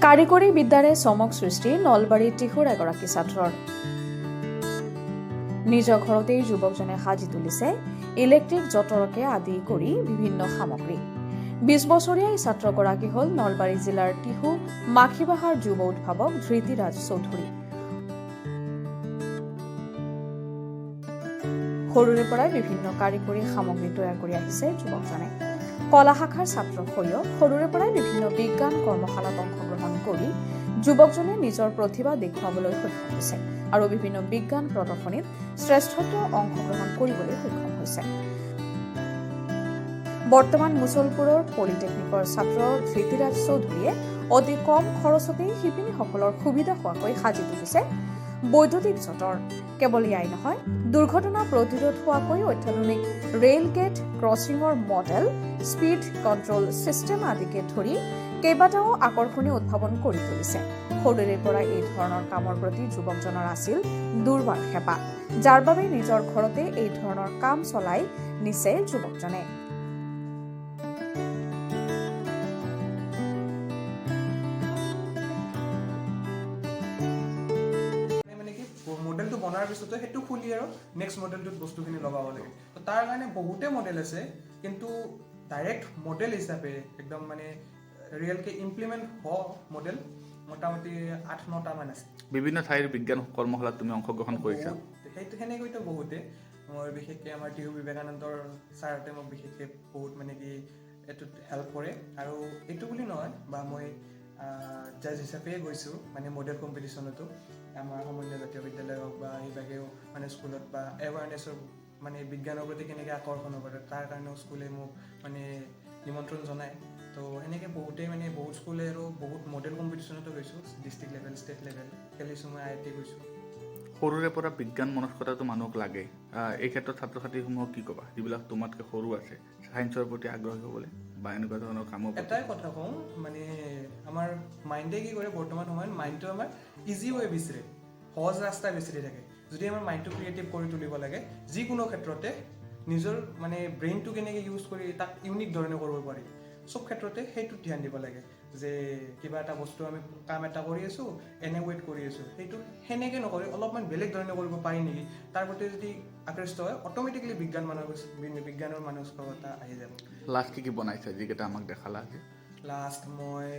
কাৰিকৰী বিদ্যাৰে চমক সৃষ্টি নলবাৰীৰ টিহুৰ এগৰাকী ছাত্ৰৰ। নিজৰ ঘৰতেই যুৱকজনে সাজি তুলিছে ইলেক্ট্ৰিক যঁতৰকে আদি কৰি বিভিন্ন সামগ্ৰী। ২০ বছৰীয়া এই ছাত্ৰগৰাকী হ'ল নলবাৰী জিলাৰ টিহু মাখিবাহাৰ যুৱ উদ্ভাৱক ধৃতিৰাজ চৌধুৰী। সৰুৰে পৰাই বিভিন্ন কাৰিকৰী সামগ্ৰী তৈয়াৰ কৰি আহিছে যুৱকজনে। কলা শাখাৰ ছাত্ৰৰ হৈও সৰুৰে পৰাই বিভিন্ন বিজ্ঞান কৰ্মশালাত অংশগ্ৰহণ কৰি যুৱকজনে নিজৰ প্ৰতিভা দেখুৱাবলৈ সক্ষম হৈছে আৰু বিভিন্ন বিজ্ঞান প্ৰদৰ্শনীত শ্ৰেষ্ঠত্ব অংশগ্ৰহণ কৰিবলৈ সক্ষম হৈছে। বৰ্তমান মুছলপুৰৰ পলিটেকনিকৰ ছাত্ৰ ধৃতিৰাজ চৌধুৰীয়ে অতি কম খৰচতেই শিপিনীসকলৰ সুবিধা হোৱাকৈ সাজি তুলিছে বৈদ্যুতিক যঁতৰ। কেৱল ইয়াই নহয়, দুৰ্ঘটনা প্ৰতিৰোধ হোৱাকৈ অত্যাধুনিক ৰেল গেট ক্ৰছিঙৰ মডেল, স্পীড কণ্ট্ৰল ছিষ্টেম আদিকে ধৰি কেইবাটাও আকৰ্ষণীয় উদ্ভাৱন কৰি তুলিছে। সৰুৰে পৰা এই ধৰণৰ কামৰ প্ৰতি যুৱকজনৰ আছিল দুৰ্বাৰ হেঁপাহ, যাৰ বাবে নিজৰ ঘৰতে এই ধৰণৰ কাম চলাই নিছে যুৱকজনে। মডেলটো বনাৰ পিছতে সেইটো খুলি আৰু নেক্সট মডেলটোত বস্তুখিনি লগাব লাগে। তো তাৰ কাৰণে বহুতে মডেল আছে, কিন্তু ডাইৰেক্ট মডেল হিচাপে একদম মানে ৰিয়েলকে ইমপ্লিমেণ্ট হোৱা মডেল মোটামুটি ৮-৯টা মান আছে। বিভিন্ন ঠাইৰ বিজ্ঞান কৰ্মশালাত তুমি অংশগ্ৰহণ কৰিছা? সেইটো সেনেকৈতো বহুতে, মই বিশেষকৈ আমাৰ টিহু বিবেকানন্দৰ ছাৰহঁতে মোক বিশেষকৈ বহুত মানে কি এইটোত হেল্প কৰে। আৰু এইটো বুলি নহয়, বা মই জাজ হিচাপে গৈছোঁ মানে মডেল কম্পিটিশ্যনতো, আমাৰ সমন্বয় জাতীয় বিদ্যালয় হওক বা সেইভাগেও মানে স্কুলত বা এৱাৰনেছৰ মানে বিজ্ঞানৰ প্ৰতি কেনেকৈ আকৰ্ষণ হ'ব পাৰে তাৰ কাৰণেও স্কুলে মোক মানে নিমন্ত্ৰণ জনায়। তো সেনেকৈ বহুতেই মানে বহুত স্কুলে আৰু বহুত মডেল কম্পিটিশ্যনতো গৈছোঁ, ডিষ্ট্ৰিক্ট লেভেল, ষ্টেট লেভেল খেলিছোঁ, মই IIT গৈছোঁ। সৰুৰে পৰা বিজ্ঞান মনস্কতাটো মানুহক লাগে। এই ক্ষেত্ৰত ছাত্ৰ ছাত্ৰীসমূহক কি ক'বা যিবিলাক তোমাতকৈ সৰু আছে, ছায়েন্সৰ প্ৰতি আগ্ৰহী হ'বলৈ বা এনেকুৱা ধৰণৰ কামৰ? এটাই কথা কওঁ, মানে আমাৰ মাইণ্ডে কি কৰে বৰ্তমান সময়ত, মাইণ্ডটো আমাৰ ইজি ৱে বিচাৰে, সহজ ৰাস্তা বিচাৰি থাকে। যদি আমাৰ মাইণ্ডটো ক্ৰিয়েটিভ কৰি তুলিব লাগে, যিকোনো ক্ষেত্ৰতে নিজৰ মানে ব্ৰেইনটো কেনেকৈ ইউজ কৰি তাক ইউনিক ধৰণে কৰিব পাৰি, চব ক্ষেত্ৰতে সেইটোত ধ্যান দিব লাগে। যে কিবা এটা বস্তু আমি কাম এটা কৰি আছোঁ, এনে ৱেইট কৰি আছোঁ, সেইটো সেনেকৈ নকৰি অলপমান বেলেগ ধৰণে কৰিব পাৰি নেকি, তাৰ প্ৰতি যদি আকৃষ্ট হয় অট'মেটিকেলি বিজ্ঞানৰ মানসিকতা আহি যাব। লাষ্ট কি বনাইছা যিকেইটা আমাক দেখালা? লাষ্ট মই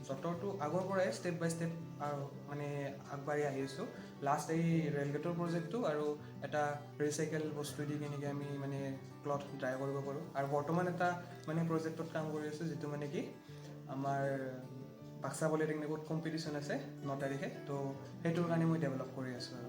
যঁতৰটো আগৰ পৰাই ষ্টেপ বাই ষ্টেপ আৰু মানে আগবাঢ়ি আহি আছোঁ। লাষ্ট এই ৰেলগেটৰ প্ৰজেক্টটো আৰু এটা ৰিচাইকেল বস্তু দি কেনেকৈ আমি মানে ক্লথ ড্ৰাই কৰিব পাৰোঁ। আৰু বৰ্তমান এটা মানে প্ৰজেক্টত কাম কৰি আছোঁ, যিটো মানে কি আমাৰ বাক্সা পলিটেকনিকত কম্পিটিশ্যন আছে ৯ তাৰিখে, তো সেইটোৰ কাৰণে মই ডেভেলপ কৰি আছোঁ আৰু।